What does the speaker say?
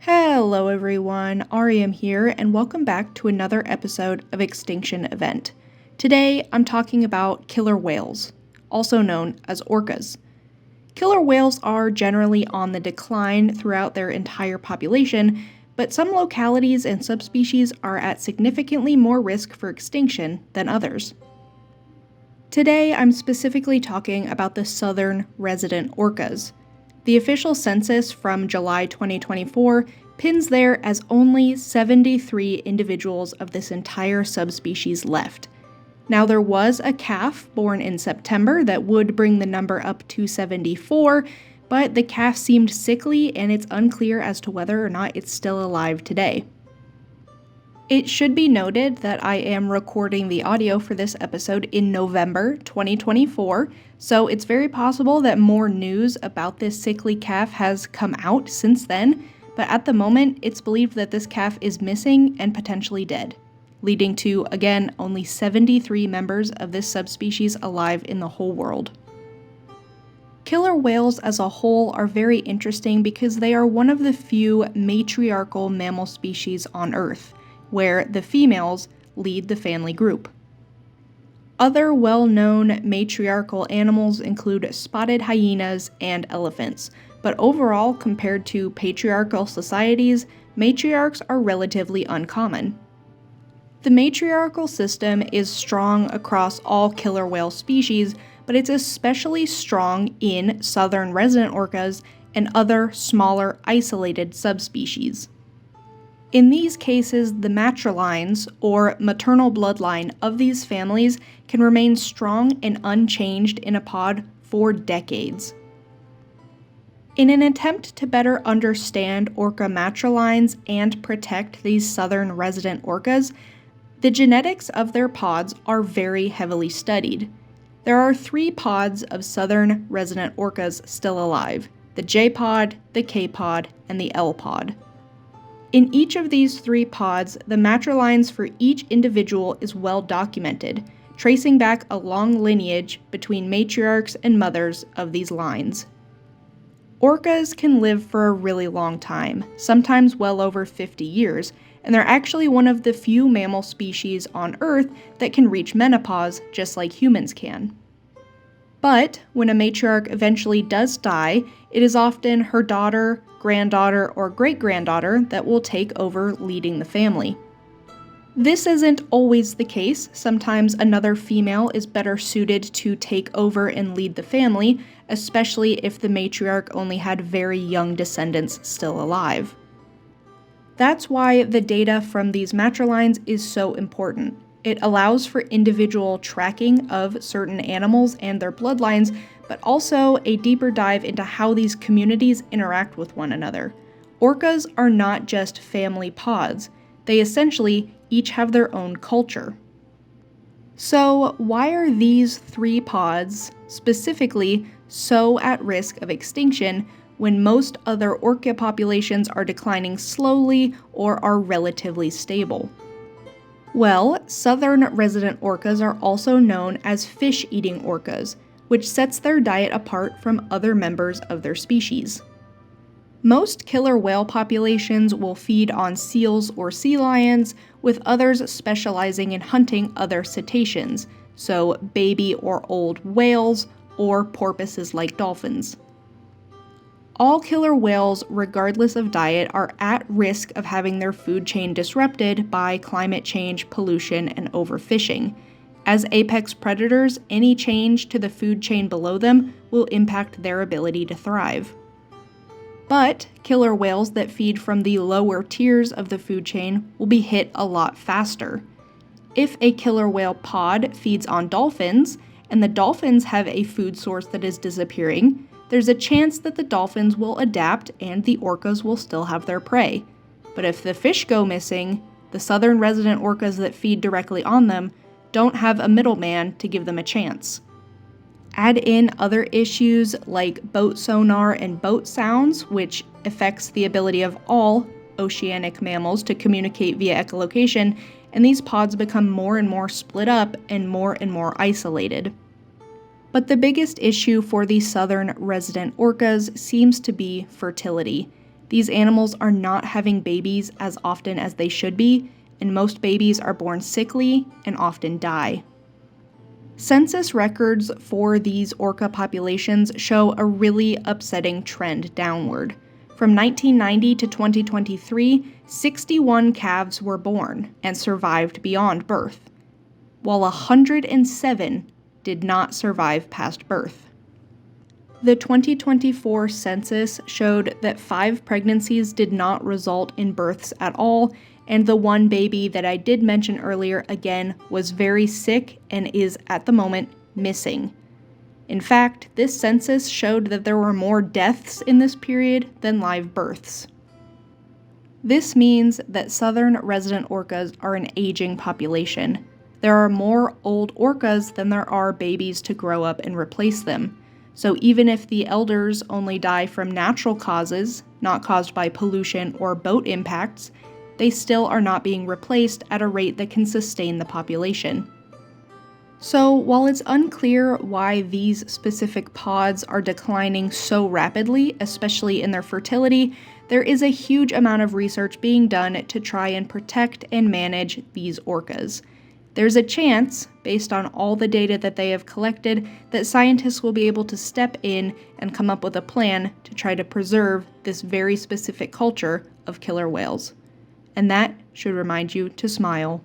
Hello everyone, Ariam here, and welcome back to another episode of Extinction Event. Today I'm talking about killer whales, also known as orcas. Killer whales are generally on the decline throughout their entire population, but some localities and subspecies are at significantly more risk for extinction than others. Today I'm specifically talking about the southern resident orcas. The official census from July 2024 pins there as only 73 individuals of this entire subspecies left. Now, there was a calf born in September that would bring the number up to 74, but the calf seemed sickly and it's unclear as to whether or not it's still alive today. It should be noted that I am recording the audio for this episode in November 2024, so it's very possible that more news about this sickly calf has come out since then, but at the moment it's believed that this calf is missing and potentially dead, leading to, again, only 73 members of this subspecies alive in the whole world. Killer whales as a whole are very interesting because they are one of the few matriarchal mammal species on Earth, where the females lead the family group. Other well-known matriarchal animals include spotted hyenas and elephants, but overall, compared to patriarchal societies, matriarchs are relatively uncommon. The matriarchal system is strong across all killer whale species, but it's especially strong in southern resident orcas and other smaller isolated subspecies. In these cases, the matrilines, or maternal bloodline, of these families can remain strong and unchanged in a pod for decades. In an attempt to better understand orca matrilines and protect these southern resident orcas, the genetics of their pods are very heavily studied. There are 3 pods of southern resident orcas still alive: the J pod, the K pod, and the L pod. In each of these 3 pods, the matrilines for each individual is well documented, tracing back a long lineage between matriarchs and mothers of these lines. Orcas can live for a really long time, sometimes well over 50 years, and they're actually one of the few mammal species on Earth that can reach menopause just like humans can. But when a matriarch eventually does die, it is often her daughter, granddaughter, or great-granddaughter that will take over leading the family. This isn't always the case. Sometimes another female is better suited to take over and lead the family, especially if the matriarch only had very young descendants still alive. That's why the data from these matrilines is so important. It allows for individual tracking of certain animals and their bloodlines, but also a deeper dive into how these communities interact with one another. Orcas are not just family pods. They essentially each have their own culture. So why are these 3 pods specifically so at risk of extinction when most other orca populations are declining slowly or are relatively stable? Well, southern resident orcas are also known as fish-eating orcas, which sets their diet apart from other members of their species. Most killer whale populations will feed on seals or sea lions, with others specializing in hunting other cetaceans, so baby or old whales or porpoises like dolphins. All killer whales, regardless of diet, are at risk of having their food chain disrupted by climate change, pollution, and overfishing. As apex predators, any change to the food chain below them will impact their ability to thrive. But killer whales that feed from the lower tiers of the food chain will be hit a lot faster. If a killer whale pod feeds on dolphins, and the dolphins have a food source that is disappearing, there's a chance that the dolphins will adapt and the orcas will still have their prey. But if the fish go missing, the southern resident orcas that feed directly on them don't have a middleman to give them a chance. Add in other issues like boat sonar and boat sounds, which affects the ability of all oceanic mammals to communicate via echolocation, and these pods become more and more split up and more isolated. But the biggest issue for the southern resident orcas seems to be fertility. These animals are not having babies as often as they should be, and most babies are born sickly and often die. Census records for these orca populations show a really upsetting trend downward. From 1990 to 2023, 61 calves were born and survived beyond birth, while 107 did not survive past birth. The 2024 census showed that 5 pregnancies did not result in births at all, and the one baby that I did mention earlier again was very sick and is at the moment missing. In fact, this census showed that there were more deaths in this period than live births. This means that southern resident orcas are an aging population. There are more old orcas than there are babies to grow up and replace them. So even if the elders only die from natural causes, not caused by pollution or boat impacts, they still are not being replaced at a rate that can sustain the population. So while it's unclear why these specific pods are declining so rapidly, especially in their fertility, there is a huge amount of research being done to try and protect and manage these orcas. There's a chance, based on all the data that they have collected, that scientists will be able to step in and come up with a plan to try to preserve this very specific culture of killer whales. And that should remind you to smile.